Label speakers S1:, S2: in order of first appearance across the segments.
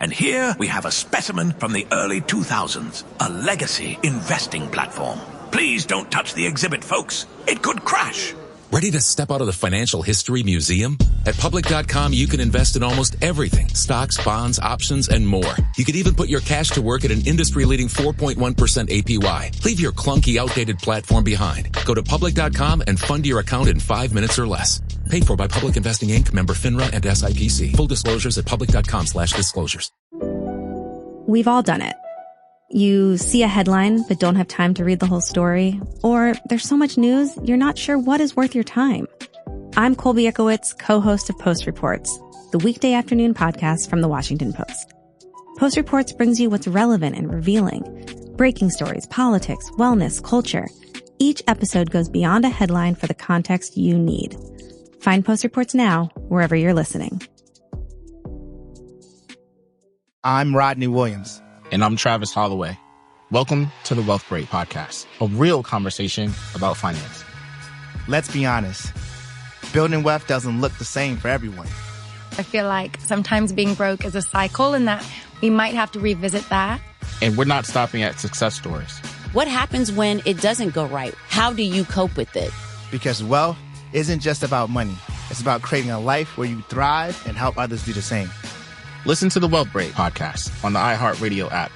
S1: And here we have a specimen from the early 2000s, a legacy investing platform. Please don't touch the exhibit, folks. It could crash.
S2: Ready to step out of the financial history museum? At public.com, you can invest in almost everything. Stocks, bonds, options, and more. You could even put your cash to work at an industry-leading 4.1% APY. Leave your clunky, outdated platform behind. Go to public.com and fund your account in 5 minutes or less. Paid for by Public Investing Inc., member FINRA and SIPC. Full disclosures at public.com/disclosures.
S3: We've all done it. You see a headline but don't have time to read the whole story, or there's so much news you're not sure what is worth your time. I'm Colby Ekowitz, co-host of Post Reports, the weekday afternoon podcast from The Washington Post. Post Reports brings you what's relevant and revealing. Breaking stories, politics, wellness, culture. Each episode goes beyond a headline for the context you need. Find Post Reports now, wherever you're listening.
S4: I'm Rodney Williams.
S5: And I'm Travis Holloway. Welcome to the Wealth Break Podcast, a real conversation about finance.
S4: Let's be honest. Building wealth doesn't look the same for everyone.
S6: I feel like sometimes being broke is a cycle and that we might have to revisit that.
S5: And we're not stopping at success stories.
S7: What happens when it doesn't go right? How do you cope with it?
S4: Because wealth isn't just about money. It's about creating a life where you thrive and help others do the same.
S5: Listen to the Wealth Break Podcast on the iHeartRadio app.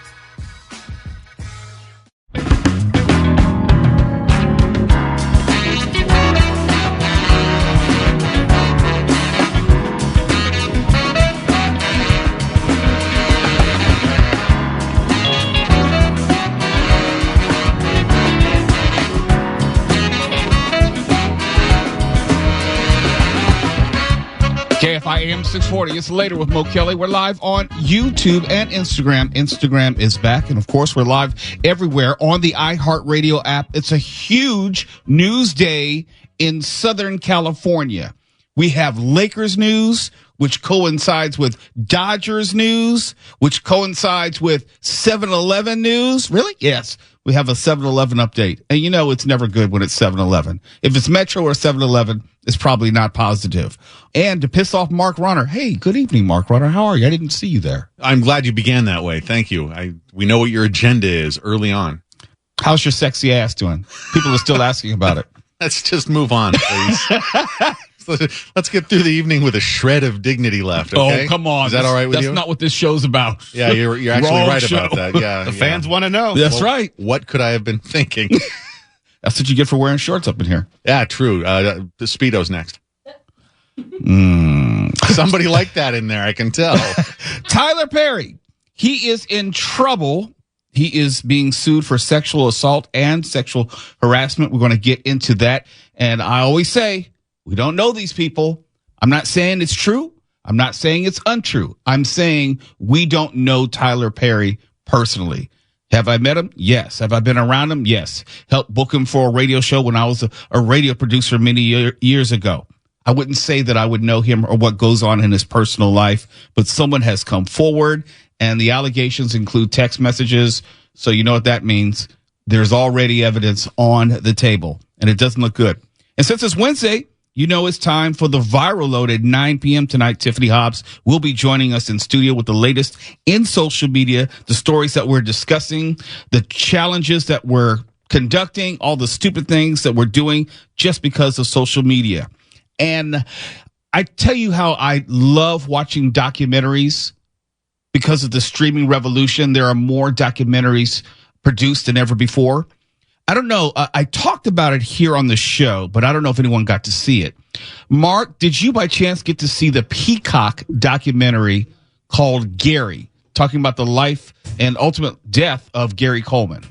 S8: KFI AM 640. It's later with Mo Kelly. We're live on YouTube and Instagram. Instagram is back. And of course, we're live everywhere on the iHeartRadio app. It's a huge news day in Southern California. We have Lakers news, which coincides with Dodgers news, which coincides with 7-Eleven news. Really? Yes. We have a 7-Eleven update. And you know it's never good when it's 7-Eleven. If it's Metro or 7-Eleven, it's probably not positive. And to piss off Mark Runner. Hey, good evening, Mark Runner. How are you? I didn't see you there.
S9: I'm glad you began that way. Thank you. We know what your agenda is early on.
S8: How's your sexy ass doing? People are still asking about it.
S9: Let's just move on, please. Let's get through the evening with a shred of dignity left. Okay?
S8: Oh, come on.
S9: Is that all right with you?
S8: That's not what this show's about.
S9: Yeah, you're actually right
S8: show.
S9: about that. Yeah,
S8: the fans want to know.
S9: That's right. What could I have been thinking?
S8: That's what you get for wearing shorts up in here.
S9: Yeah, true. The Speedo's next. Somebody like that in there, I can tell.
S8: Tyler Perry, he is in trouble. He is being sued for sexual assault and sexual harassment. We're going to get into that. And I always say, we don't know these people. I'm not saying it's true. I'm not saying it's untrue. I'm saying we don't know Tyler Perry personally. Have I met him? Yes. Have I been around him? Yes. Helped book him for a radio show when I was a radio producer many years ago. I wouldn't say that I would know him or what goes on in his personal life, but someone has come forward and the allegations include text messages. So you know what that means. There's already evidence on the table and it doesn't look good. And since it's Wednesday, you know it's time for the Viral Load at 9 p.m. tonight. Tiffany Hobbs will be joining us in studio with the latest in social media, the stories that we're discussing, the challenges that we're conducting, all the stupid things that we're doing just because of social media. And I tell you how I love watching documentaries because of the streaming revolution. There are more documentaries produced than ever before. I don't know. I talked about it here on the show, but I don't know if anyone got to see it. Mark, did you by chance get to see the Peacock documentary called Gary, talking about the life and ultimate death of Gary Coleman?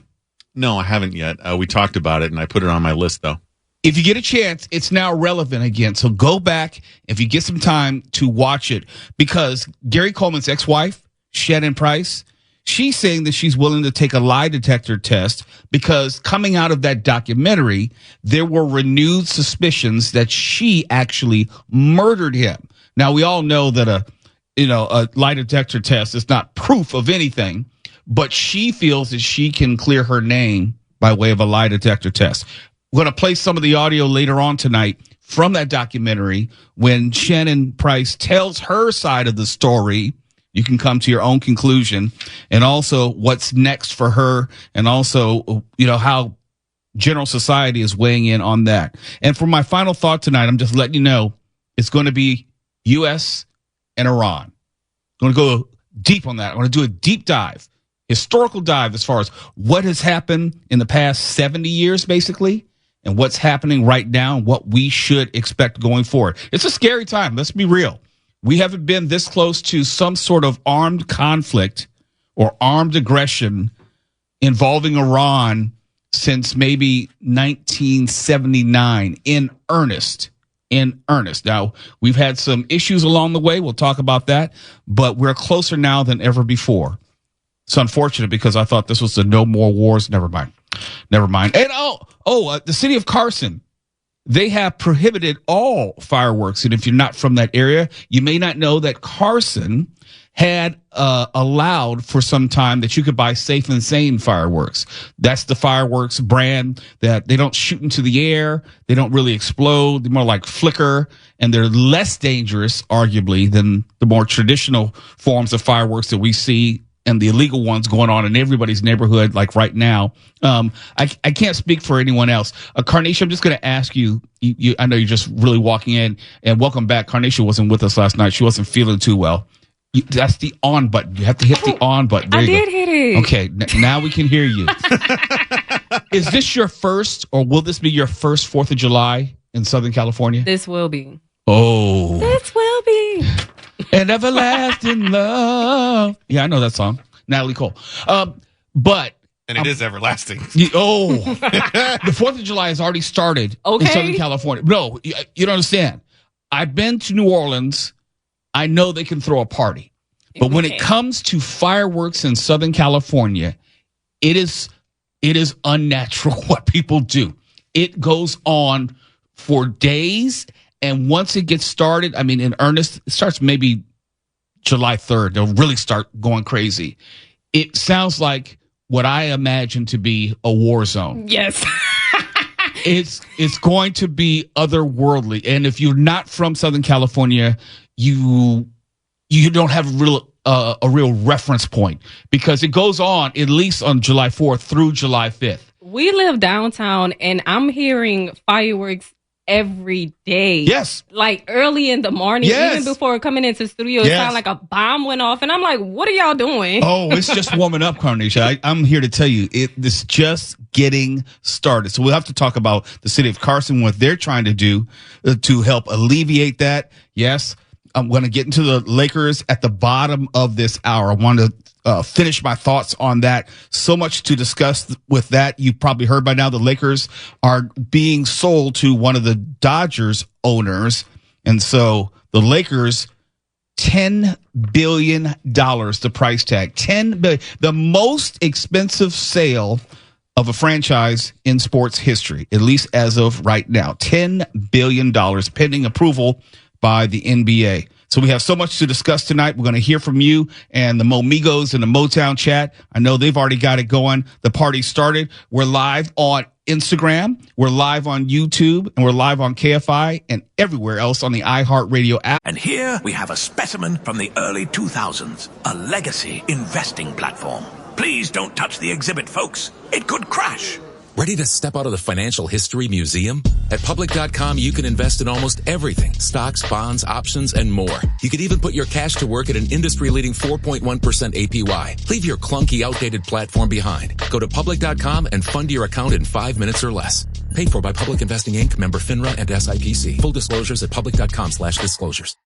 S9: No, I haven't yet. We talked about it, and I put it on my list, though.
S8: If you get a chance, it's now relevant again. So go back if you get some time to watch it, because Gary Coleman's ex-wife, Shannon Price, she's saying that she's willing to take a lie detector test because coming out of that documentary, there were renewed suspicions that she actually murdered him. Now, we all know that a lie detector test is not proof of anything, but she feels that she can clear her name by way of a lie detector test. We're going to play some of the audio later on tonight from that documentary when Shannon Price tells her side of the story You can come to your own conclusion, and also what's next for her, and also, how general society is weighing in on that. And for my final thought tonight, I'm just letting you know it's going to be U.S. and Iran. I'm going to go deep on that. I'm going to do a deep dive, historical dive as far as what has happened in the past 70 years, basically, and what's happening right now and what we should expect going forward. It's a scary time. Let's be real. We haven't been this close to some sort of armed conflict or armed aggression involving Iran since maybe 1979 in earnest. Now, we've had some issues along the way. We'll talk about that, but we're closer now than ever before. It's unfortunate because I thought this was the no more wars. Never mind. And the city of Carson, they have prohibited all fireworks. And if you're not from that area, you may not know that Carson had allowed for some time that you could buy Safe and Sane fireworks. That's the fireworks brand that they don't shoot into the air. They don't really explode. They're more like flicker, and they're less dangerous, arguably, than the more traditional forms of fireworks that we see and the illegal ones going on in everybody's neighborhood, like right now. I can't speak for anyone else. Carnation, I'm just going to ask you, I know you're just really walking in, and welcome back. Carnation wasn't with us last night. She wasn't feeling too well. That's the on button. You have to hit the on button. There
S10: I
S8: you
S10: did
S8: go.
S10: hit it.
S8: Okay, now we can hear you. Is this your first, or will this be your first 4th of July in Southern California?
S10: This will be.
S8: Oh.
S10: This will be.
S8: And everlasting love. Yeah, I know that song. Natalie Cole. And
S9: it is everlasting.
S8: The 4th of July has already started in Southern California. No, you don't understand. I've been to New Orleans. I know they can throw a party. But when it comes to fireworks in Southern California, it is unnatural what people do. It goes on for days. And once it gets started, I mean, in earnest, it starts maybe July 3rd. They'll really start going crazy. It sounds like what I imagine to be a war zone.
S10: Yes.
S8: It's going to be otherworldly. And if you're not from Southern California, you don't have a real reference point, because it goes on at least on July 4th through July 5th.
S10: We live downtown, and I'm hearing fireworks every day.
S8: Yes.
S10: Like early in the morning,
S8: yes.
S10: even before coming into the studio, it sounded like a bomb went off. And I'm like, what are y'all doing?
S8: Oh, it's just warming up, Carnation. I'm here to tell you, it's just getting started. So we'll have to talk about the city of Carson, what they're trying to do to help alleviate that. Yes. I'm going to get into the Lakers at the bottom of this hour. I want to finish my thoughts on that. So much to discuss with that. You've probably heard by now the Lakers are being sold to one of the Dodgers owners. And so the Lakers, $10 billion, the price tag. $10 billion, the most expensive sale of a franchise in sports history, at least as of right now. $10 billion pending approval by the NBA. So we have so much to discuss tonight. We're going to hear from you and the Momigos and the Motown chat. I know they've already got it going. The party started. We're live on Instagram. We're live on YouTube, and we're live on KFI and everywhere else on the iHeartRadio app.
S1: And here we have a specimen from the early 2000s, a legacy investing platform. Please don't touch the exhibit, folks. It could crash.
S2: Ready to step out of the financial history museum? At public.com, you can invest in almost everything. Stocks, bonds, options, and more. You could even put your cash to work at an industry-leading 4.1% APY. Leave your clunky, outdated platform behind. Go to public.com and fund your account in 5 minutes or less. Paid for by Public Investing Inc., member FINRA and SIPC. Full disclosures at public.com/disclosures.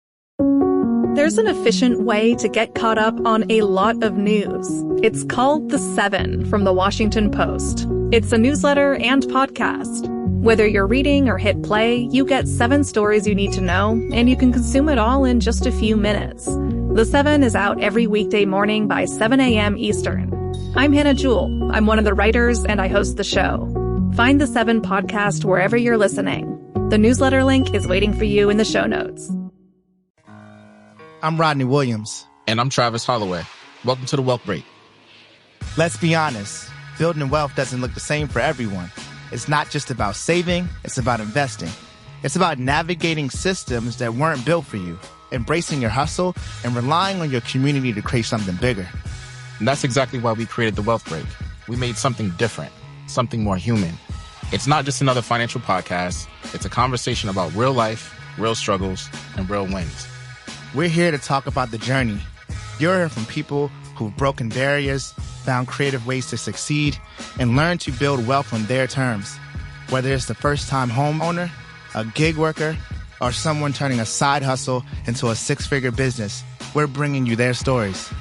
S11: There's an efficient way to get caught up on a lot of news. It's called The 7 from The Washington Post. It's a newsletter and podcast. Whether you're reading or hit play, you get 7 stories you need to know, and you can consume it all in just a few minutes. The 7 is out every weekday morning by 7 a.m. Eastern. I'm Hannah Jewell. I'm one of the writers, and I host the show. Find The 7 podcast wherever you're listening. The newsletter link is waiting for you in the show notes.
S4: I'm Rodney Williams.
S5: And I'm Travis Holloway. Welcome to the Wealth Break.
S4: Let's be honest. Building wealth doesn't look the same for everyone. It's not just about saving, it's about investing. It's about navigating systems that weren't built for you. embracing your hustle, and relying on your community to create something bigger.
S5: And that's exactly why we created The Wealth Break. We made something different, something more human. It's not just another financial podcast. It's a conversation about real life, real struggles, and real wins.
S4: We're here to talk about the journey. You'll hear from people who've broken barriers, found creative ways to succeed, and learned to build wealth on their terms. Whether it's the first-time homeowner, a gig worker, or someone turning a side hustle into a six-figure business, we're bringing you their stories.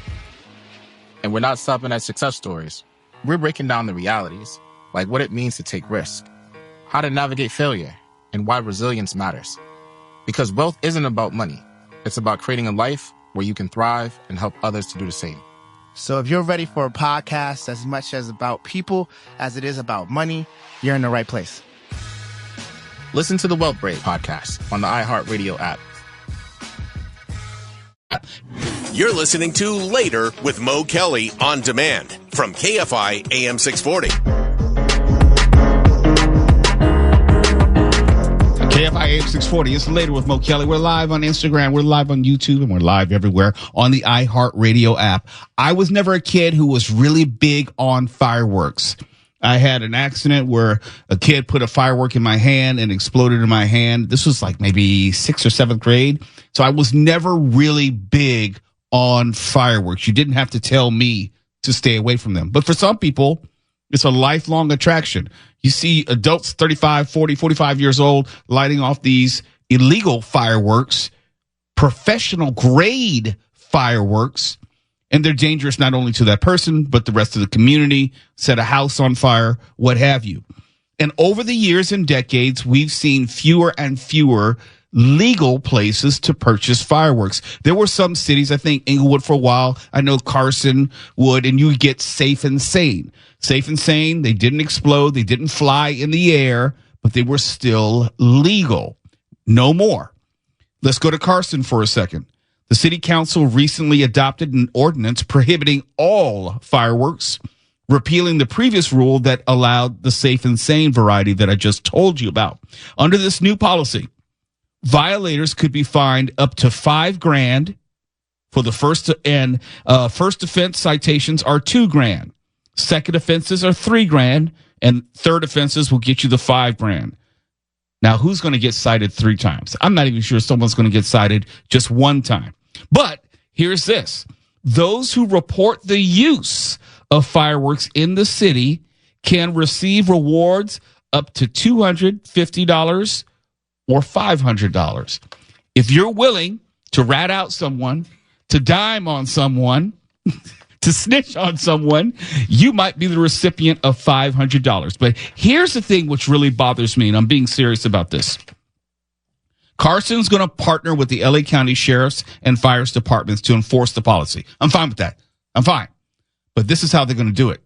S5: And we're not stopping at success stories. We're breaking down the realities, like what it means to take risk, how to navigate failure, and why resilience matters. Because wealth isn't about money. It's about creating a life where you can thrive and help others to do the same.
S4: So if you're ready for a podcast as much as about people as it is about money, you're in the right place.
S5: Listen to the Wealth Break podcast on the iHeartRadio app.
S12: You're listening to Later with Mo Kelly on demand from KFI AM 640.
S8: KFI AM 640. It's Later with Mo Kelly. We're live on Instagram. We're live on YouTube, and we're live everywhere on the iHeartRadio app. I was never a kid who was really big on fireworks. I had an accident where a kid put a firework in my hand and exploded in my hand. This was like maybe 6th or 7th grade. So I was never really big on fireworks. You didn't have to tell me to stay away from them. But for some people, it's a lifelong attraction. You see adults 35, 40, 45 years old lighting off these illegal fireworks, professional grade fireworks, and they're dangerous not only to that person, but the rest of the community, set a house on fire, what have you. And over the years and decades, we've seen fewer and fewer legal places to purchase fireworks. There were some cities, I think Inglewood for a while, I know Carson would, and you would get Safe and Sane. Safe and Sane, they didn't explode, they didn't fly in the air, but they were still legal. No more. Let's go to Carson for a second. The city council recently adopted an ordinance prohibiting all fireworks, repealing the previous rule that allowed the Safe and Sane variety that I just told you about. Under this new policy, violators could be fined up to $5,000 for the first offense citations are $2,000. Second offenses are $3,000, and third offenses will get you the $5,000. Now, who's going to get cited 3 times? I'm not even sure someone's going to get cited just 1 time. But here's this. Those who report the use of fireworks in the city can receive rewards up to $250 or $500. If you're willing to rat out someone, to dime on someone, to snitch on someone, you might be the recipient of $500. But here's the thing which really bothers me, and I'm being serious about this. Carson's going to partner with the LA County Sheriff's and Fire's departments to enforce the policy. I'm fine with that. I'm fine. But this is how they're going to do it.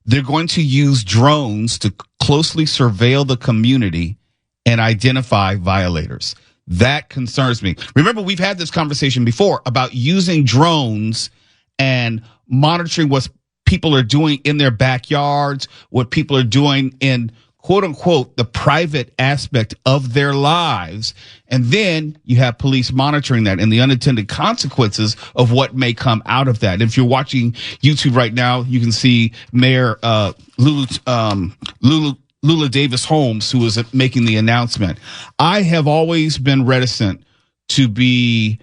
S8: They're going to use drones to closely surveil the community and identify violators. That concerns me. Remember, we've had this conversation before about using drones and monitoring what people are doing in their backyards, what people are doing in, quote unquote, the private aspect of their lives. And then you have police monitoring that and the unintended consequences of what may come out of that. If you're watching YouTube right now, you can see Mayor Lula Davis Holmes, who is making the announcement. I have always been reticent to be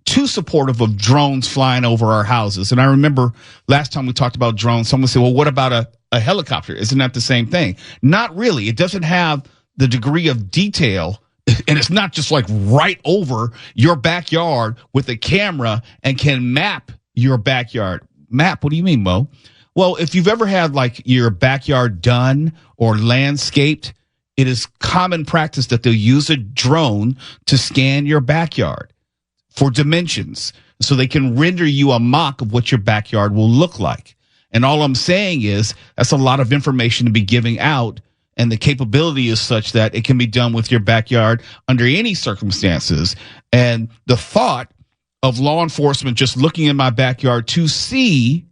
S8: too supportive of drones flying over our houses. And I remember last time we talked about drones, someone said, well, what about a helicopter? Isn't that the same thing? Not really. It doesn't have the degree of detail, and it's not just like right over your backyard with a camera and can map your backyard. Map? What do you mean, Mo? Well, if you've ever had like your backyard done or landscaped, it is common practice that they'll use a drone to scan your backyard for dimensions so they can render you a mock of what your backyard will look like. And all I'm saying is that's a lot of information to be giving out, and the capability is such that it can be done with your backyard under any circumstances. And the thought of law enforcement just looking in my backyard to see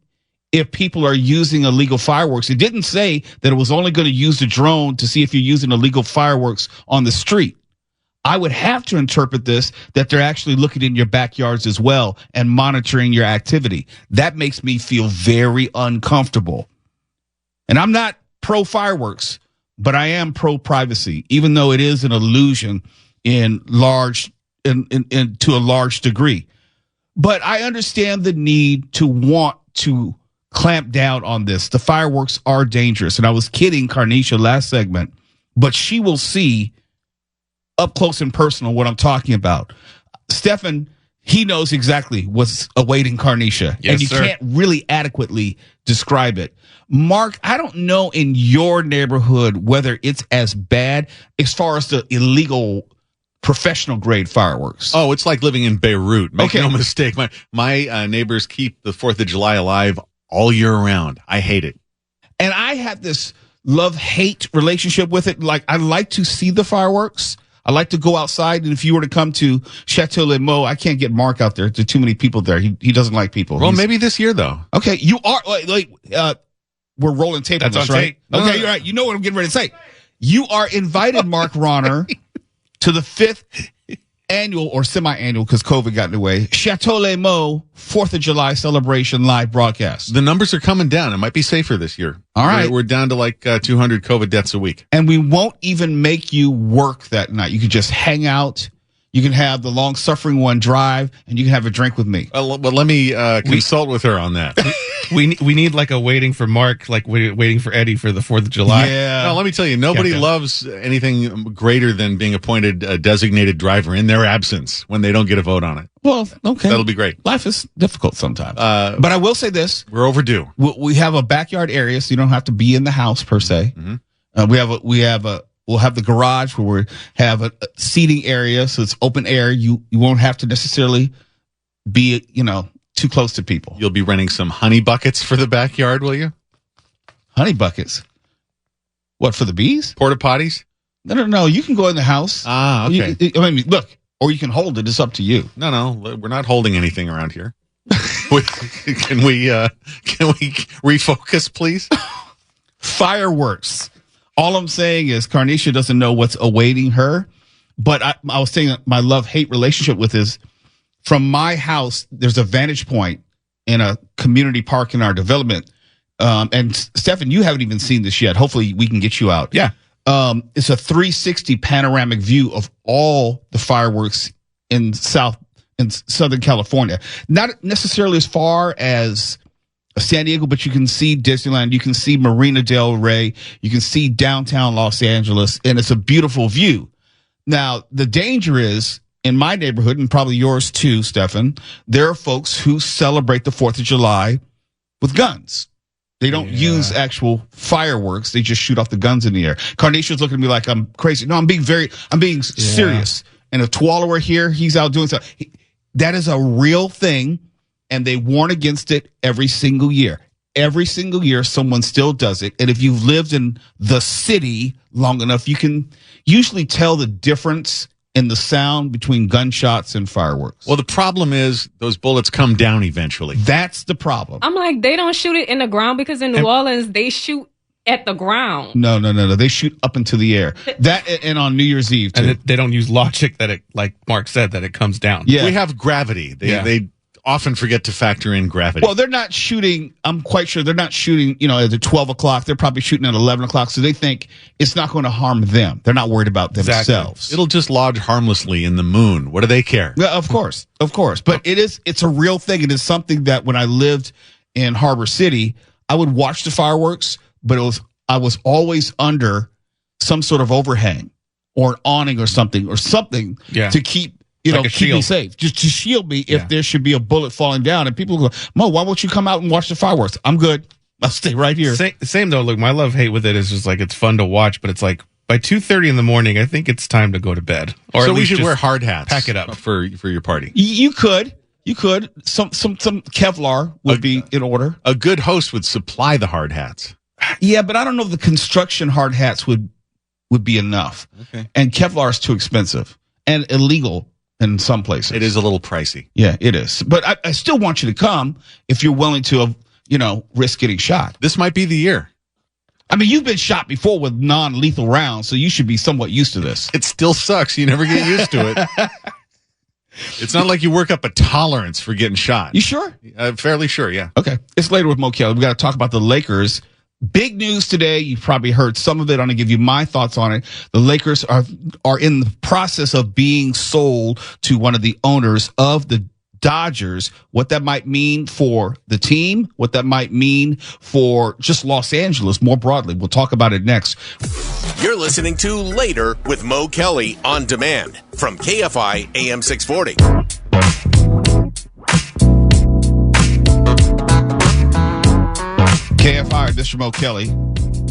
S8: if people are using illegal fireworks. It didn't say that it was only going to use the drone to see if you're using illegal fireworks on the street. I would have to interpret this that they're actually looking in your backyards as well and monitoring your activity. That makes me feel very uncomfortable. And I'm not pro fireworks, but I am pro privacy, even though it is an illusion to a large degree. But I understand the need to want to clamp down on this. The fireworks are dangerous. And I was kidding Carnisha last segment, but she will see up close and personal what I'm talking about. Stefan, he knows exactly what's awaiting Carnisha.
S9: Yes,
S8: and you
S9: sir.
S8: can't really adequately describe it. Mark, I don't know in your neighborhood whether it's as bad as far as the illegal professional grade fireworks.
S9: Oh, it's like living in Beirut. Make
S8: Okay.
S9: no mistake. My neighbors keep the 4th of July alive all year round. I hate it.
S8: And I have this love-hate relationship with it. Like, I like to see the fireworks. I like to go outside. And if you were to come to Chateau Le Maux, I can't get Mark out there. There are too many people there. He doesn't like people.
S9: Well, maybe this year, though.
S8: Okay, you are we're rolling tape on
S9: That's
S8: this,
S9: on
S8: right?
S9: tape.
S8: Okay, you're right. You know what I'm getting ready to say. You are invited, Mark Ronner, to the 5th annual or semi-annual, because COVID got in the way, Chateau Le Maux 4th of July celebration live broadcast.
S9: The numbers are coming down. It might be safer this year.
S8: All right.
S9: We're down to like 200 COVID deaths a week.
S8: And we won't even make you work that night. You can just hang out. You can have the long-suffering one drive, and you can have a drink with me.
S9: Well, let me consult with her on that.
S13: We need like a waiting for Mark, like waiting for Eddie for the 4th of July.
S8: Yeah.
S9: No, let me tell you, nobody
S13: Countdown.
S9: loves anything greater than being appointed a designated driver in their absence when they don't get a vote on it.
S8: Well, okay.
S9: That'll be great.
S8: Life is difficult sometimes. But I will say this.
S9: We're overdue.
S8: We have a backyard area, so you don't have to be in the house per se.
S9: Mm-hmm.
S8: We'll have the garage where we have a seating area, so it's open air. You won't have to necessarily be, too close to people.
S9: You'll be renting some honey buckets for the backyard, will you?
S8: Honey buckets. What, for the bees?
S9: Porta potties?
S8: No. You can go in the house.
S9: Ah, okay.
S8: Look, or you can hold it. It's up to you.
S9: No, we're not holding anything around here. Can we refocus, please?
S8: Fireworks. All I'm saying is Carnisha doesn't know what's awaiting her. But I was saying that my love-hate relationship with is from my house, there's a vantage point in a community park in our development. And Stefan, you haven't even seen this yet. Hopefully we can get you out.
S13: Yeah.
S8: It's a 360 panoramic view of all the fireworks in Southern California. Not necessarily as far as San Diego, but you can see Disneyland, you can see Marina del Rey, you can see downtown Los Angeles, and it's a beautiful view. Now, the danger is, in my neighborhood, and probably yours too, Stefan, there are folks who celebrate the 4th of July with guns. They don't use actual fireworks. They just shoot off the guns in the air. Carnisha's looking at me like I'm crazy. No, I'm being serious. And if Tuala were here, he's out doing stuff. That is a real thing. And they warn against it every single year. Every single year, someone still does it. And if you've lived in the city long enough, you can usually tell the difference in the sound between gunshots and fireworks.
S9: Well, the problem is those bullets come down eventually.
S8: That's the problem.
S10: I'm like, they don't shoot it in the ground because in New Orleans, they shoot at the ground.
S8: No. They shoot up into the air. That and on New Year's Eve, too.
S13: And they don't use logic that it, like Mark said, that it comes down.
S8: Yeah.
S9: We have gravity. They often forget to factor in gravity.
S8: Well, they're not shooting. I'm quite sure they're not shooting, at 12 o'clock. They're probably shooting at 11 o'clock. So they think it's not going to harm them. They're not worried about themselves.
S9: It'll just lodge harmlessly in the moon. What do they care?
S8: Yeah, of course. But it's a real thing. It is something that when I lived in Harbor City, I would watch the fireworks, but I was always under some sort of overhang or an awning or something to keep,
S13: like
S8: keep
S13: shield.
S8: me safe, just to shield me if there should be a bullet falling down. And people go, Mo, why won't you come out and watch the fireworks? I'm good. I'll stay right here.
S13: Same though. Look, my love-hate with it is just like it's fun to watch, but it's like by 2:30 in the morning, I think it's time to go to bed. Or
S9: so
S13: at
S9: we
S13: least
S9: should
S13: just
S9: wear hard hats.
S13: Pack it up
S9: for your party.
S8: You could. Some Kevlar would be in order.
S9: A good host would supply the hard hats.
S8: Yeah, but I don't know if the construction hard hats would be enough.
S9: Okay.
S8: And Kevlar is too expensive and illegal in some places.
S9: It is a little pricey.
S8: Yeah, it is. But I still want you to come if you're willing to, risk getting shot.
S9: This might be the year.
S8: I mean, you've been shot before with non-lethal rounds, so you should be somewhat used to this.
S9: It still sucks. You never get used to it. It's not like you work up a tolerance for getting shot.
S8: You sure?
S9: Fairly sure, yeah.
S8: Okay. It's later with Mo Kelly. We got to talk about the Lakers. Big news today. You've probably heard some of it. I'm going to give you my thoughts on it. The Lakers are in the process of being sold to one of the owners of the Dodgers. What that might mean for the team, what that might mean for just Los Angeles more broadly. We'll talk about it next.
S12: You're listening to Later with Mo Kelly on demand from KFI AM 640.
S8: KFI, this is Mo Kelly.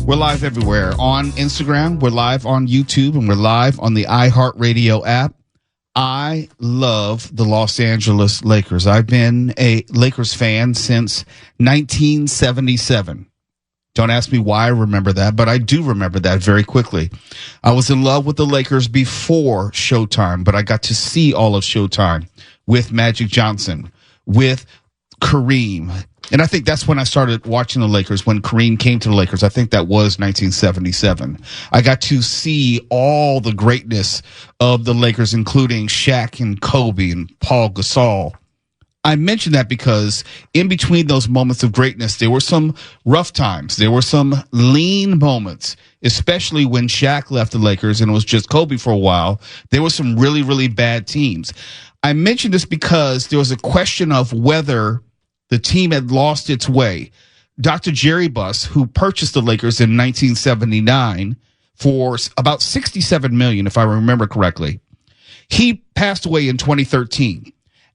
S8: We're live everywhere on Instagram. We're live on YouTube, and we're live on the iHeartRadio app. I love the Los Angeles Lakers. I've been a Lakers fan since 1977. Don't ask me why I remember that, but I do remember that very quickly. I was in love with the Lakers before Showtime, but I got to see all of Showtime with Magic Johnson, with Kareem. And I think that's when I started watching the Lakers, when Kareem came to the Lakers. I think that was 1977. I got to see all the greatness of the Lakers, including Shaq and Kobe and Paul Gasol. I mention that because in between those moments of greatness, there were some rough times. There were some lean moments, especially when Shaq left the Lakers and it was just Kobe for a while. There were some really, really bad teams. I mention this because there was a question of whether the team had lost its way. Dr. Jerry Buss, who purchased the Lakers in 1979 for about $67 million, if I remember correctly, he passed away in 2013.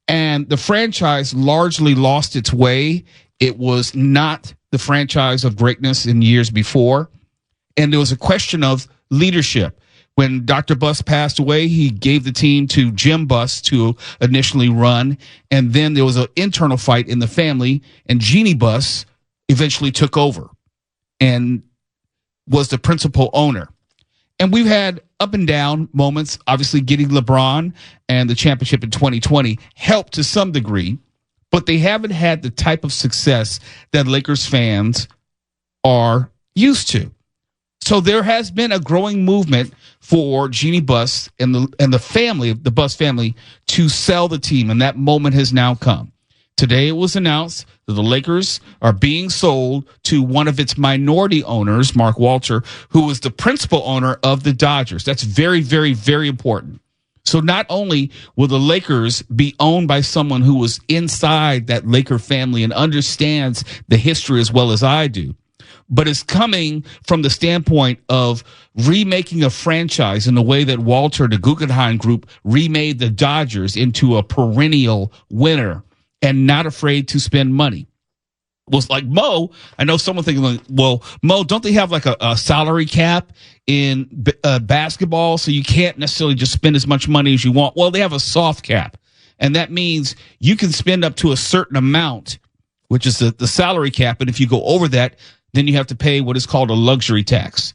S8: And the franchise largely lost its way. It was not the franchise of greatness in years before. And there was a question of leadership. When Dr. Buss passed away, he gave the team to Jim Buss to initially run. And then there was an internal fight in the family, and Jeannie Buss eventually took over and was the principal owner. And we've had up and down moments. Obviously, getting LeBron and the championship in 2020 helped to some degree, but they haven't had the type of success that Lakers fans are used to. So there has been a growing movement for Jeannie Buss and the family, the Buss family, to sell the team, and that moment has now come. Today it was announced that the Lakers are being sold to one of its minority owners, Mark Walter, who is the principal owner of the Dodgers. That's very, very, very important. So not only will the Lakers be owned by someone who was inside that Laker family and understands the history as well as I do, but it's coming from the standpoint of remaking a franchise in the way that Walter, the Guggenheim Group, remade the Dodgers into a perennial winner and not afraid to spend money. Well, it's like Mo, I know someone thinking, like, well, Mo, don't they have like a salary cap in basketball, so you can't necessarily just spend as much money as you want? Well, they have a soft cap, and that means you can spend up to a certain amount, which is the salary cap, and if you go over that, then you have to pay what is called a luxury tax.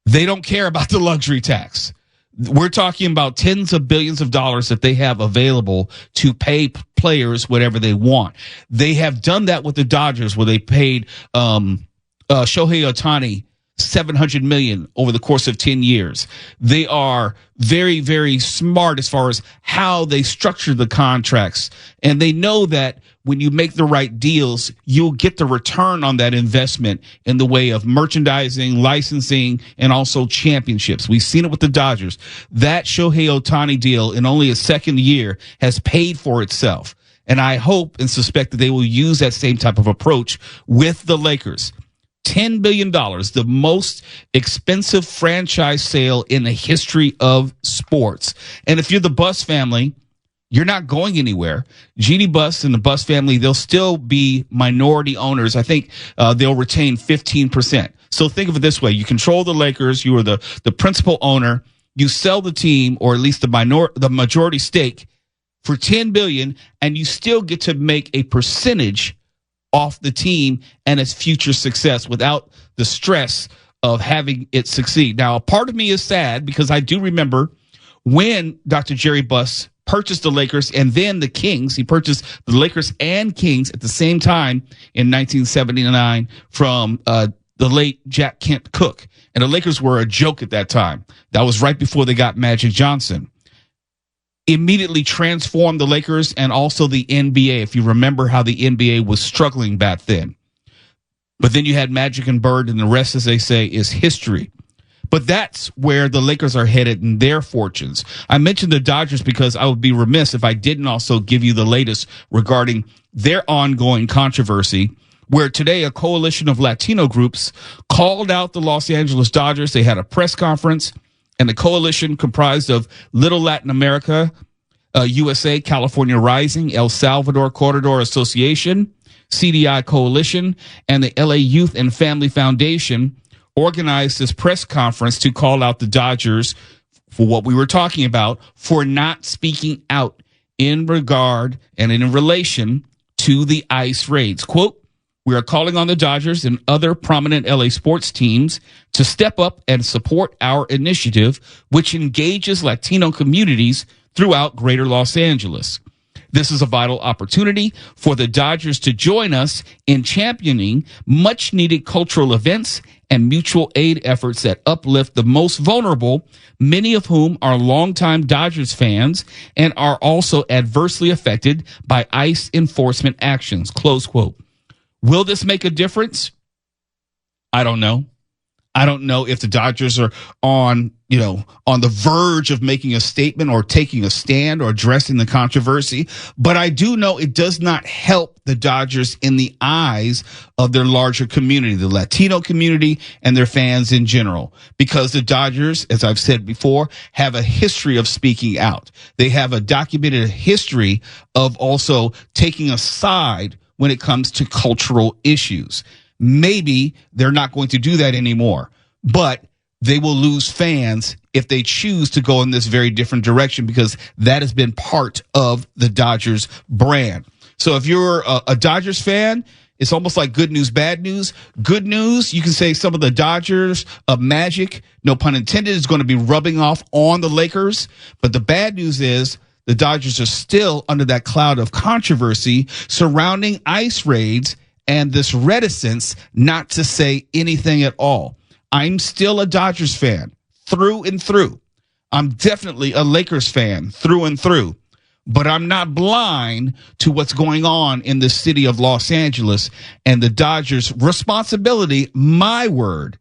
S8: They don't care about the luxury tax. We're talking about tens of billions of dollars that they have available to pay players whatever they want. They have done that with the Dodgers, where they paid Shohei Ohtani $700 million over the course of 10 years. They are very, very smart as far as how they structure the contracts. And they know that when you make the right deals, you'll get the return on that investment in the way of merchandising, licensing, and also championships. We've seen it with the Dodgers. That Shohei Ohtani deal in only a second year has paid for itself. And I hope and suspect that they will use that same type of approach with the Lakers. $10 billion, the most expensive franchise sale in the history of sports. And if you're the Buss family, you're not going anywhere. Jeannie Buss and the Buss family, they'll still be minority owners. I think they'll retain 15%. So think of it this way. You control the Lakers. You are the principal owner. You sell the team, or at least the majority stake, for $10 billion, and you still get to make a percentage off the team and its future success without the stress of having it succeed. Now, a part of me is sad because I do remember when Dr. Jerry Buss purchased the Lakers and then the Kings. He purchased the Lakers and Kings at the same time in 1979 from the the late Jack Kent Cooke. And the Lakers were a joke at that time. That was right before they got Magic Johnson. Immediately transformed the Lakers and also the NBA, if you remember how the NBA was struggling back then. But then you had Magic and Bird, and the rest, as they say, is history. But that's where the Lakers are headed in their fortunes. I mentioned the Dodgers because I would be remiss if I didn't also give you the latest regarding their ongoing controversy, where today a coalition of Latino groups called out the Los Angeles Dodgers. They had a press conference, and the coalition comprised of Little Latin America, USA, California Rising, El Salvador Corridor Association, CDI Coalition, and the LA Youth and Family Foundation organized this press conference to call out the Dodgers for what we were talking about, for not speaking out in regard and in relation to the ICE raids. Quote, "We are calling on the Dodgers and other prominent LA sports teams to step up and support our initiative, which engages Latino communities throughout Greater Los Angeles. This is a vital opportunity for the Dodgers to join us in championing much needed cultural events and mutual aid efforts that uplift the most vulnerable, many of whom are longtime Dodgers fans and are also adversely affected by ICE enforcement actions." Close quote. Will this make a difference? I don't know. I don't know if the Dodgers are on the verge of making a statement or taking a stand or addressing the controversy, but I do know it does not help the Dodgers in the eyes of their larger community, the Latino community and their fans in general, because the Dodgers, as I've said before, have a history of speaking out. They have a documented history of also taking a side when it comes to cultural issues. Maybe they're not going to do that anymore, but they will lose fans if they choose to go in this very different direction, because that has been part of the Dodgers brand. So if you're a Dodgers fan, it's almost like good news, bad news. Good news, you can say some of the Dodgers magic, no pun intended, is going to be rubbing off on the Lakers. But the bad news is the Dodgers are still under that cloud of controversy surrounding ICE raids and this reticence not to say anything at all. I'm still a Dodgers fan through and through. I'm definitely a Lakers fan through and through, but I'm not blind to what's going on in the city of Los Angeles and the Dodgers' responsibility, my word,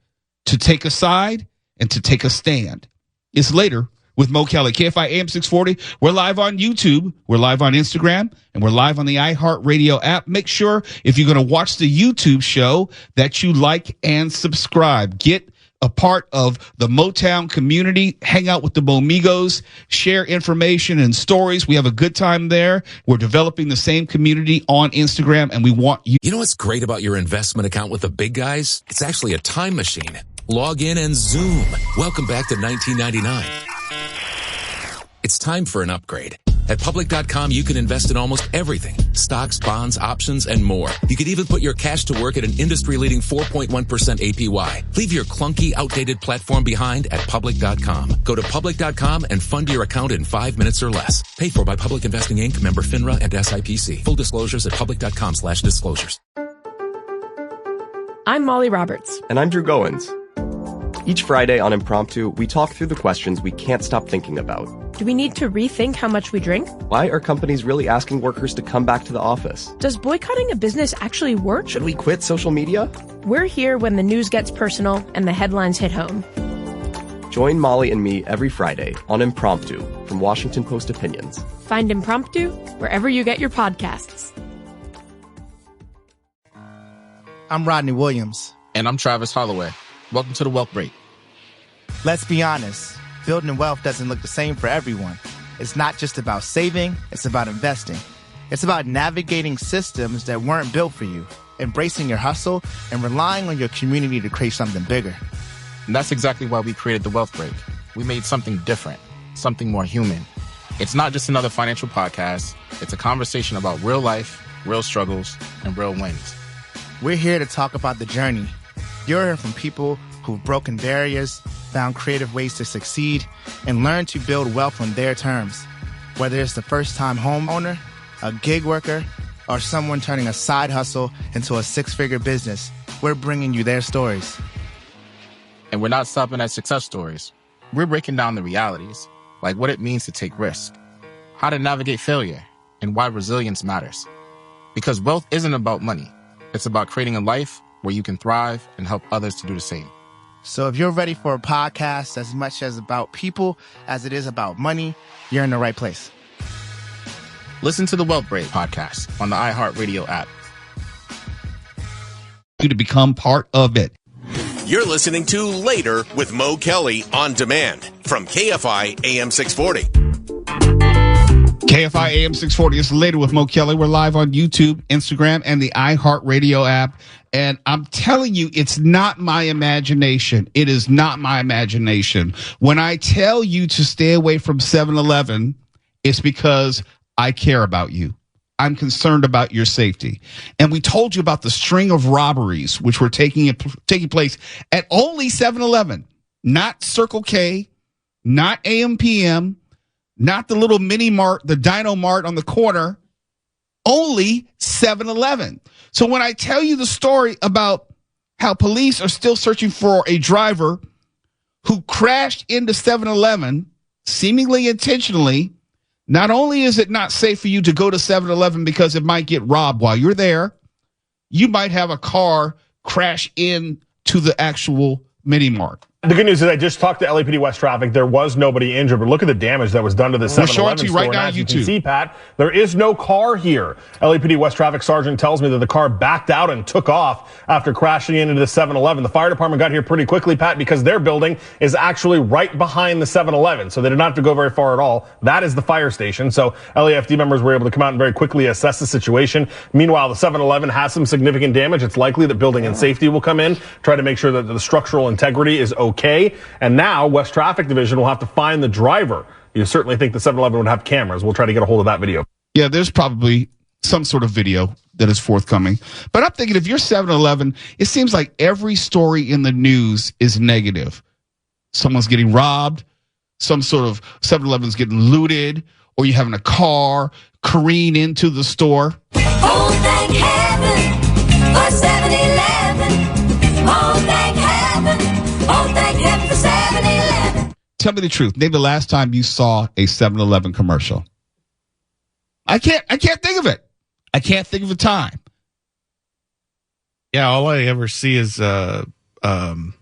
S8: to take a side and to take a stand. It's later with Mo Kelly, KFI AM 640. We're live on YouTube. We're live on Instagram, and we're live on the iHeartRadio app. Make sure if you're going to watch the YouTube show that you like and subscribe. Get a part of the Motown community. Hang out with the Bomigos. Share information and stories. We have a good time there. We're developing the same community on Instagram, and we want you.
S2: You know what's great about your investment account with the big guys? It's actually a time machine. Log in and zoom. Welcome back to 1999. It's time for an upgrade. At Public.com, you can invest in almost everything. Stocks, bonds, options, and more. You could even put your cash to work at an industry-leading 4.1% APY. Leave your clunky, outdated platform behind at Public.com. Go to Public.com and fund your account in 5 minutes or less. Paid for by Public Investing Inc., member FINRA and SIPC. Full disclosures at Public.com/disclosures.
S14: I'm Molly Roberts.
S15: And I'm Drew Goins. Each Friday on Impromptu, we talk through the questions we can't stop thinking about.
S14: Do we need to rethink how much we drink?
S15: Why are companies really asking workers to come back to the office?
S14: Does boycotting a business actually work?
S15: Should we quit social media?
S14: We're here when the news gets personal and the headlines hit home.
S15: Join Molly and me every Friday on Impromptu from Washington Post Opinions.
S14: Find Impromptu wherever you get your podcasts.
S4: I'm Rodney Williams.
S5: And I'm Travis Holloway. Welcome to the Wealth Break.
S4: Let's be honest. Building wealth doesn't look the same for everyone. It's not just about saving, it's about investing. It's about navigating systems that weren't built for you, embracing your hustle, and relying on your community to create something bigger.
S5: And that's exactly why we created the Wealth Break. We made something different, something more human. It's not just another financial podcast. It's a conversation about real life, real struggles, and real wins.
S4: We're here to talk about the journey. You're hearing from people who've broken barriers, found creative ways to succeed, and learned to build wealth on their terms. Whether it's the first-time homeowner, a gig worker, or someone turning a side hustle into a six-figure business. We're bringing you their stories.
S5: And we're not stopping at success stories. We're breaking down the realities, like what it means to take risk, how to navigate failure, and why resilience matters. Because wealth isn't about money. It's about creating a life where you can thrive and help others to do the same.
S4: So if you're ready for a podcast as much as about people as it is about money, you're in the right place.
S5: Listen to the Wealth Break podcast on the iHeartRadio app.
S8: You to become part of it.
S12: You're listening to Later with Mo Kelly on demand from KFI AM 640.
S8: KFI AM 640 is Later with Mo Kelly. We're live on YouTube, Instagram, and the iHeartRadio app. And I'm telling you, it's not my imagination. It is not my imagination. When I tell you to stay away from 7-Eleven, it's because I care about you. I'm concerned about your safety. And we told you about the string of robberies which were taking place at only 7-Eleven, not Circle K, not AM/PM, not the little mini mart, the Dino Mart on the corner, only 7-Eleven. So when I tell you the story about how police are still searching for a driver who crashed into 7-Eleven, seemingly intentionally, not only is it not safe for you to go to 7-Eleven because it might get robbed while you're there, you might have a car crash into the actual mini mart.
S16: The good news is I just talked to LAPD West Traffic. There was nobody injured, but look at the damage that was done to the 7-Eleven store.
S8: Right now,
S16: as you can see, Pat, there is no car here. LAPD West Traffic Sergeant tells me that the car backed out and took off after crashing into the 7-Eleven. The fire department got here pretty quickly, Pat, because their building is actually right behind the 7-Eleven, so they did not have to go very far at all. That is the fire station. So LAFD members were able to come out and very quickly assess the situation. Meanwhile, the 7-Eleven has some significant damage. It's likely that building and safety will come in, try to make sure that the structural integrity is okay. And now West Traffic Division will have to find the driver. You certainly think the 7-Eleven would have cameras. We'll try to get a hold of that video.
S8: Yeah, there's probably some sort of video that is forthcoming. But I'm thinking if you're 7-Eleven, it seems like every story in the news is negative. Someone's getting robbed, some sort of 7-Eleven's getting looted, or you're having a car careen into the store.
S17: Oh, thank heaven for 7-Eleven. Oh, thank heaven. Oh, thank heaven for 7-Eleven.
S8: Tell me the truth. Name the last time you saw a 7-Eleven commercial. I can't think of it. I can't think of a time.
S13: Yeah, all I ever see is AM/PM.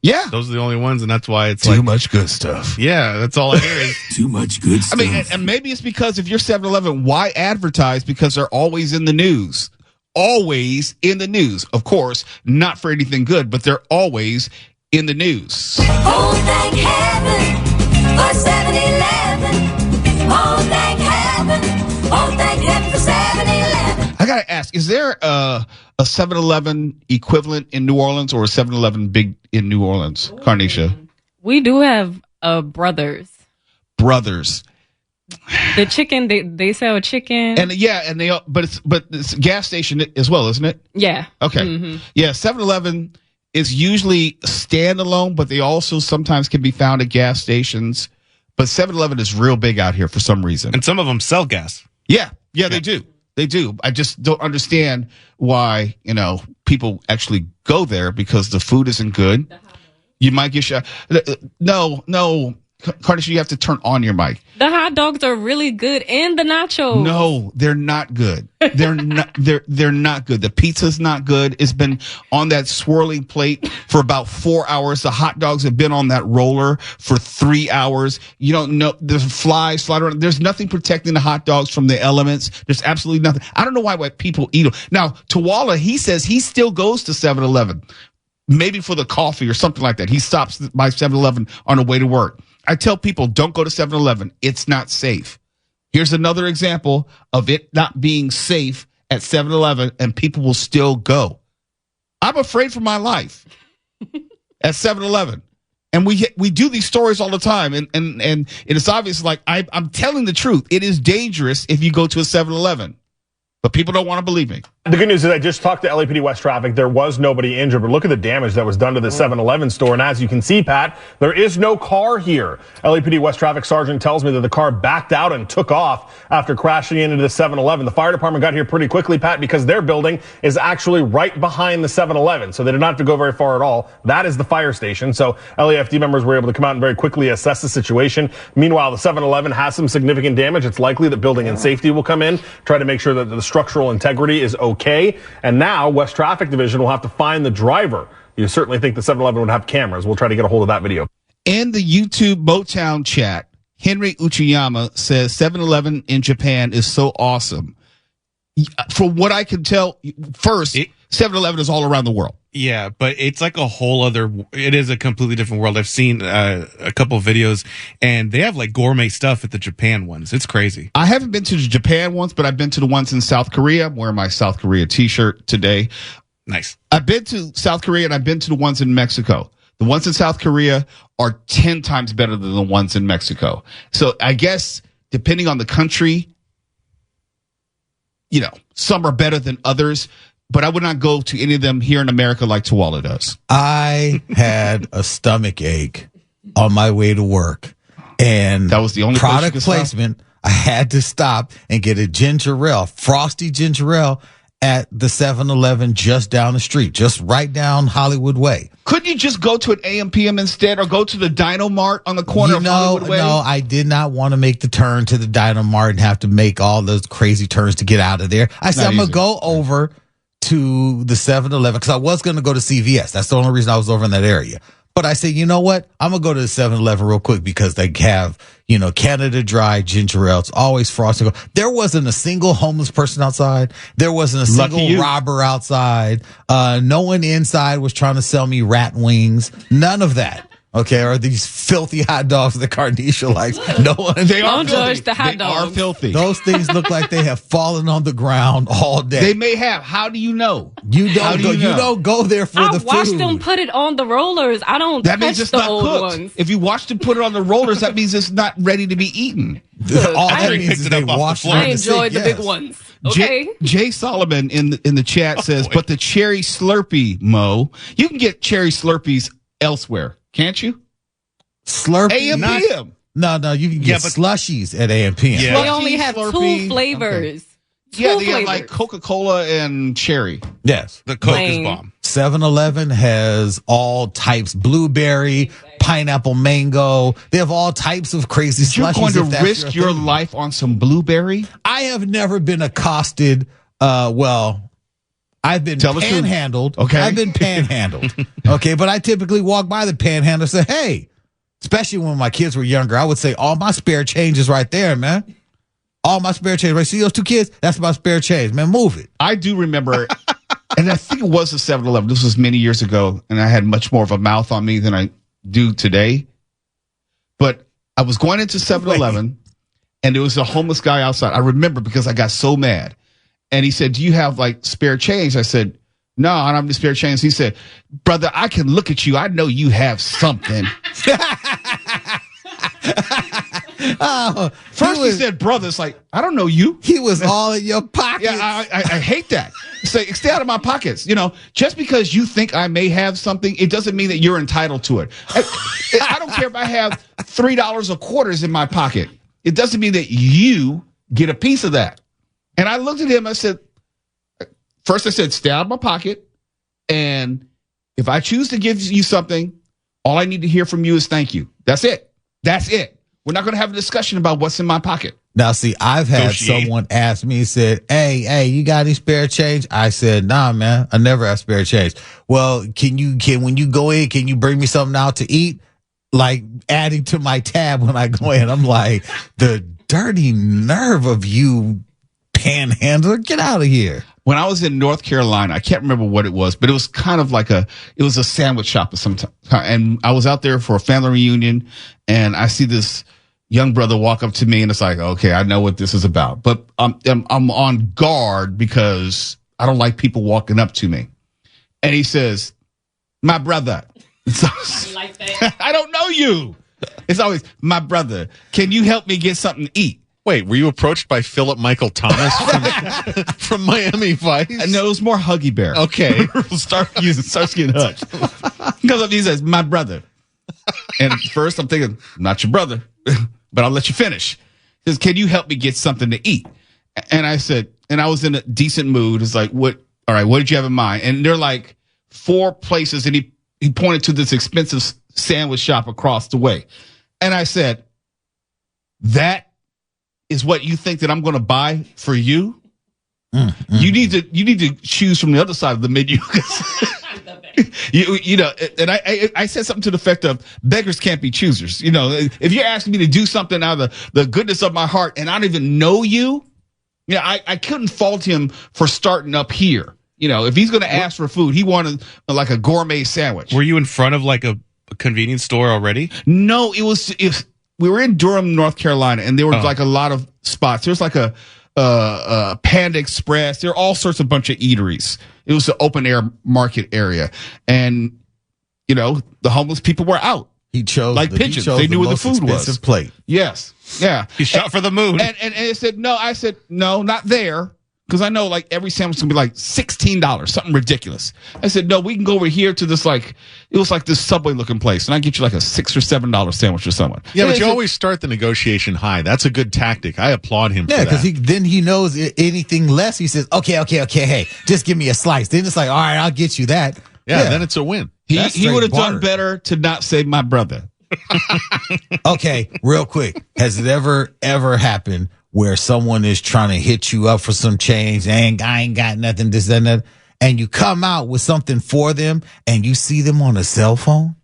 S8: Yeah.
S13: Those are the only ones, and that's why it's
S8: too much good stuff.
S13: Yeah, that's all I hear is
S1: too much good stuff.
S8: I mean, and maybe it's because if you're 7-Eleven, why advertise? Because they're always in the news. Always in the news. Of course, not for anything good, but they're always in the news.
S17: Oh, thank heaven for 7-Eleven. Oh, thank heaven. Oh, thank heaven for 7-Eleven.
S8: I gotta ask, is there a 7-Eleven equivalent in New Orleans or a 7-Eleven big in New Orleans, Carnisha?
S10: We do have Brothers.
S8: Brothers.
S10: The chicken, they sell chicken.
S8: And but it's a gas station as well, isn't it?
S10: Yeah.
S8: Okay.
S10: Mm-hmm.
S8: Yeah, 7-Eleven is usually standalone, but they also sometimes can be found at gas stations. But 7-Eleven is real big out here for some reason.
S13: And some of them sell gas.
S8: Yeah, they do. They do. I just don't understand why, people actually go there because the food isn't good. You might get shot. No. Carnisha, you have to turn on your mic.
S10: The hot dogs are really good, and the nachos.
S8: No, they're not good. They're not. They're not good. The pizza's not good. It's been on that swirling plate for about 4 hours. The hot dogs have been on that roller for 3 hours. You don't know. There's flies flying around. There's nothing protecting the hot dogs from the elements. There's absolutely nothing. I don't know why people eat them. Now, Tawala, he says he still goes to 7-Eleven, maybe for the coffee or something like that. He stops by 7-Eleven on the way to work. I tell people, don't go to 7-Eleven. It's not safe. Here's another example of it not being safe at 7-Eleven, and people will still go. I'm afraid for my life at 7-Eleven. And we do these stories all the time, and it's obvious, like, I'm telling the truth. It is dangerous if you go to a 7-Eleven. But people don't want to believe me.
S16: The good news is I just talked to LAPD West Traffic. There was nobody injured, but look at the damage that was done to the 7-Eleven store. And as you can see, Pat, there is no car here. LAPD West Traffic Sergeant tells me that the car backed out and took off after crashing into the 7-Eleven. The fire department got here pretty quickly, Pat, because their building is actually right behind the 7-Eleven. So they did not have to go very far at all. That is the fire station. So LAFD members were able to come out and very quickly assess the situation. Meanwhile, the 7-Eleven has some significant damage. It's likely that building and safety will come in, try to make sure that the structural integrity is okay. And now West Traffic Division will have to find the driver. You certainly think the 7-Eleven would have cameras. We'll try to get a hold of that video.
S8: In the YouTube Motown chat, Henry Uchiyama says 7-Eleven in Japan is so awesome. From what I can tell, first, 7-Eleven is all around the world.
S13: Yeah, but it's like a whole other, it is a completely different world. I've seen a couple of videos and they have like gourmet stuff at the Japan ones. It's crazy.
S8: I haven't been to the Japan ones, but I've been to the ones in South Korea. I'm wearing my South Korea t-shirt today.
S13: Nice.
S8: I've been to South Korea and I've been to the ones in Mexico. The ones in South Korea are 10 times better than the ones in Mexico. So I guess depending on the country, you know, some are better than others. But I would not go to any of them here in America like Tawala does.
S18: I had a stomach ache on my way to work. And
S8: that was the only
S18: product placement. I had to stop and get a ginger ale, frosty ginger ale at the 7-Eleven just down the street, just right down Hollywood Way.
S8: Couldn't you just go to an AM/PM instead or go to the Dino Mart on the corner of Hollywood Way?
S18: No, I did not want to make the turn to the Dino Mart and have to make all those crazy turns to get out of there. I said, I'm going to go over to the 7-Eleven because I was going to go to CVS. That's the only reason I was over in that area. But I said, you know what? I'm going to go to the 7-Eleven real quick because they have, you know, Canada Dry ginger ale. It's always frosty. There wasn't a single homeless person outside. There wasn't a single robber outside. No one inside was trying to sell me rat wings. None of that. Okay, or these filthy hot dogs that Carnisha likes. No one.
S10: They don't judge the hot dogs.
S8: Are filthy.
S18: Those things look like they have fallen on the ground all day.
S8: They may have. How do you know?
S18: You don't go there for the food.
S10: I watched them put it on the rollers. I don't
S8: that means it's
S10: the
S8: not
S10: old
S8: cooked.
S10: ones.
S8: If you watch them put it on the rollers, that means it's not ready to be eaten.
S18: All that means is they washed it on
S10: I
S18: the sink.
S10: enjoyed the big ones. Okay.
S8: Jay Solomon in the chat says, but the cherry Slurpee, Mo, you can get cherry Slurpees elsewhere, can't you?
S18: Slurpee?
S8: AM/PM.
S18: No, you can get slushies at AM/PM.
S10: Yeah. They only have two flavors.
S8: Okay. Yeah, they have like Coca-Cola and cherry.
S18: Yes.
S13: The Coke is bomb.
S18: 7-Eleven has all types, blueberry, pineapple, mango. They have all types of crazy slushies.
S8: You're going to risk your life on some blueberry?
S18: I have never been accosted, I've been panhandled.
S8: Okay.
S18: I've been panhandled. Okay, but I typically walk by the panhandler and say, hey, especially when my kids were younger, I would say, all my spare change is right there, man. All my spare change. Right? See those two kids? That's my spare change, man. Move it.
S8: I do remember, and I think it was a 7-Eleven. This was many years ago, and I had much more of a mouth on me than I do today. But I was going into 7-Eleven, and there was a homeless guy outside. I remember because I got so mad. And he said, do you have like spare change? I said, no, I don't have any spare change. He said, brother, I can look at you. I know you have something. First he said, brother. It's like, I don't know you.
S18: He was all in your pockets.
S8: Yeah, I hate that. Stay out of my pockets. You know, just because you think I may have something, it doesn't mean that you're entitled to it. I don't care if I have $3 of quarters in my pocket. It doesn't mean that you get a piece of that. And I looked at him. I said, first I said, stay out of my pocket. And if I choose to give you something, all I need to hear from you is thank you. That's it. That's it. We're not going to have a discussion about what's in my pocket.
S18: Now, see, I've had someone ask me, said, hey, you got any spare change? I said, nah, man, I never have spare change. Well, when you go in, can you bring me something out to eat? Like adding to my tab when I go in. I'm like, the dirty nerve of you, panhandler, get out of here.
S8: When I was in North Carolina, I can't remember what it was, but it was kind of like it was a sandwich shop or something. And I was out there for a family reunion, and I see this young brother walk up to me, and it's like, okay, I know what this is about. But I'm on guard because I don't like people walking up to me. And he says, my brother. I don't know you. It's always, my brother, can you help me get something to eat?
S9: Wait, were you approached by Philip Michael Thomas from Miami Vice?
S8: No, it was more Huggy Bear.
S9: Okay.
S8: Starts getting hushed. He comes up to me and says, my brother. And first I'm thinking, not your brother, but I'll let you finish. He says, can you help me get something to eat? And I said, and I was in a decent mood. It's like, all right, what did you have in mind? And they're like 4 places. And he pointed to this expensive sandwich shop across the way. And I said, that is what you think that I'm going to buy for you? You need to choose from the other side of the menu. you know, and I said something to the effect of beggars can't be choosers. You know, if you're asking me to do something out of the goodness of my heart and I don't even know you, I couldn't fault him for starting up here. You know, if he's going to ask for food, he wanted like a gourmet sandwich.
S13: Were you in front of like a convenience store already?
S8: No, we were in Durham, North Carolina, and there were like a lot of spots. There was like a Panda Express. There are all sorts of bunch of eateries. It was an open air market area, and you know the homeless people were out.
S18: He chose
S8: like pigeons. They knew where the food was.
S18: Plate.
S8: Yes, yeah.
S13: He shot for the moon.
S8: And it said no. I said no, not there. Because I know like every sandwich is gonna be like $16, something ridiculous. I said, no, we can go over here to this it was like this Subway looking place, and I get you like a $6 or $7 sandwich or someone.
S9: Yeah, but you always start the negotiation high. That's a good tactic. I applaud him for that.
S18: Yeah, because then he knows anything less. He says, okay, hey, just give me a slice. Then it's like, all right, I'll get you that.
S9: Yeah, then it's a win.
S8: He would have done better to not say my brother.
S18: Okay, real quick. Has it ever happened where someone is trying to hit you up for some change, and I ain't got nothing, this, that, and that, and you come out with something for them and you see them on a cell phone?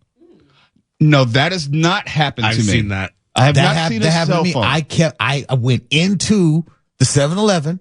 S8: No, that has not happened to me.
S13: I've seen that.
S8: I have not seen a cell phone.
S18: I went into the 7-Eleven.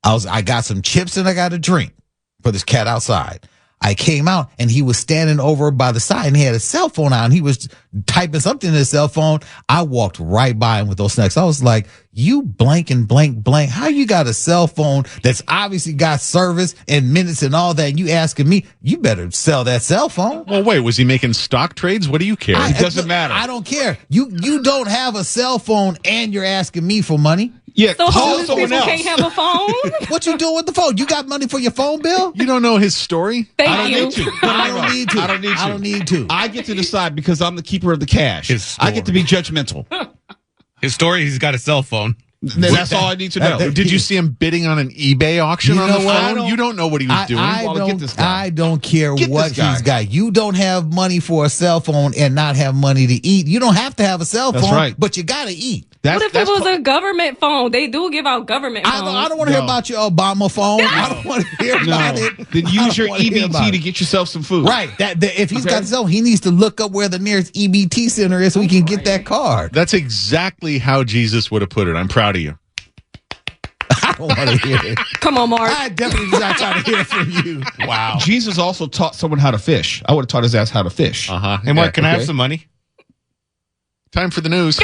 S18: I got some chips and I got a drink for this cat outside. I came out and he was standing over by the side and he had a cell phone out and he was typing something in his cell phone. I walked right by him with those snacks. I was like, you blank and blank blank. How you got a cell phone that's obviously got service and minutes and all that? And you asking me, you better sell that cell phone.
S9: Well, wait, was he making stock trades? What do you care?
S8: It doesn't matter.
S18: I don't care. You don't have a cell phone and you're asking me for money.
S8: Yeah,
S10: so homeless people can't have a phone?
S18: What you doing with the phone? You got money for your phone bill?
S9: You don't know his story?
S10: I
S18: don't need to.
S8: I get to decide because I'm the keeper of the cash. I get to be judgmental.
S13: His story, he's got a cell phone.
S8: That's all I need to know.
S9: Did you see him bidding on an eBay auction on the phone? You don't know what he was doing.
S18: I don't care what he's got. You don't have money for a cell phone and not have money to eat. You don't have to have a cell phone,
S8: right.
S18: But you got to eat.
S10: What if it was a government phone? They do give out government phones.
S18: I don't want to hear about your Obama phone. I don't want to hear about it.
S8: Then use your EBT to get yourself some food.
S18: Right. If he's got his own, he needs to look up where the nearest EBT center is so he can get that card.
S9: That's exactly how Jesus would have put it. I'm proud of you.
S18: I don't want to hear it.
S10: Come on, Mark.
S18: I definitely was not trying to hear from you.
S8: Wow. Jesus also taught someone how to fish. I would have taught his ass how to fish.
S13: Hey, Mark, can I have some money?
S9: Time for the news.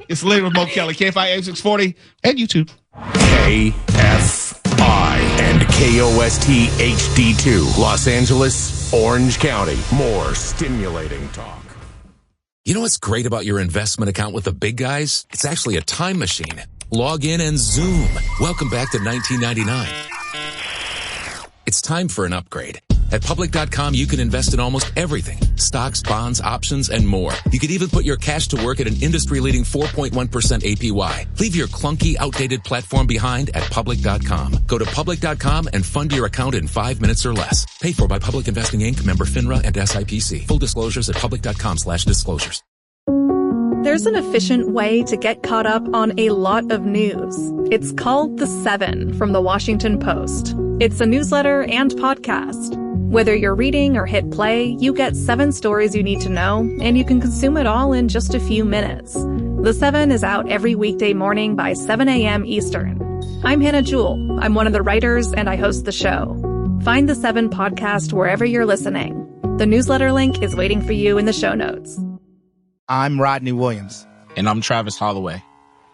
S8: It's later with Mo Kelly, KFI AM640, and YouTube.
S12: KFI and KOST HD2, Los Angeles, Orange County. More stimulating talk.
S2: You know what's great about your investment account with the big guys? It's actually a time machine. Log in and zoom. Welcome back to 1999. It's time for an upgrade. At Public.com, you can invest in almost everything. Stocks, bonds, options, and more. You could even put your cash to work at an industry-leading 4.1% APY. Leave your clunky, outdated platform behind at Public.com. Go to Public.com and fund your account in 5 minutes or less. Paid for by Public Investing Inc., member FINRA and SIPC. Full disclosures at Public.com/disclosures.
S11: There's an efficient way to get caught up on a lot of news. It's called The 7 from the Washington Post. It's a newsletter and podcast. Whether you're reading or hit play, you get 7 stories you need to know, and you can consume it all in just a few minutes. The 7 is out every weekday morning by 7 a.m. Eastern. I'm Hannah Jewell. I'm one of the writers, and I host the show. Find The 7 podcast wherever you're listening. The newsletter link is waiting for you in the show notes.
S4: I'm Rodney Williams.
S5: And I'm Travis Holloway.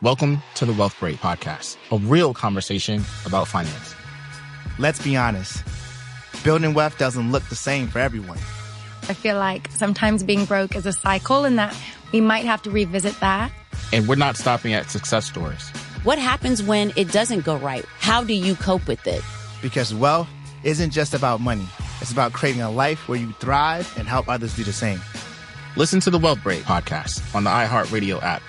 S5: Welcome to the Wealth Break Podcast, a real conversation about finance.
S4: Let's be honest. Building wealth doesn't look the same for everyone.
S6: I feel like sometimes being broke is a cycle and that we might have to revisit that.
S5: And we're not stopping at success stories.
S7: What happens when it doesn't go right? How do you cope with it?
S4: Because wealth isn't just about money. It's about creating a life where you thrive and help others do the same.
S5: Listen to the Wealth Break podcast on the iHeartRadio app,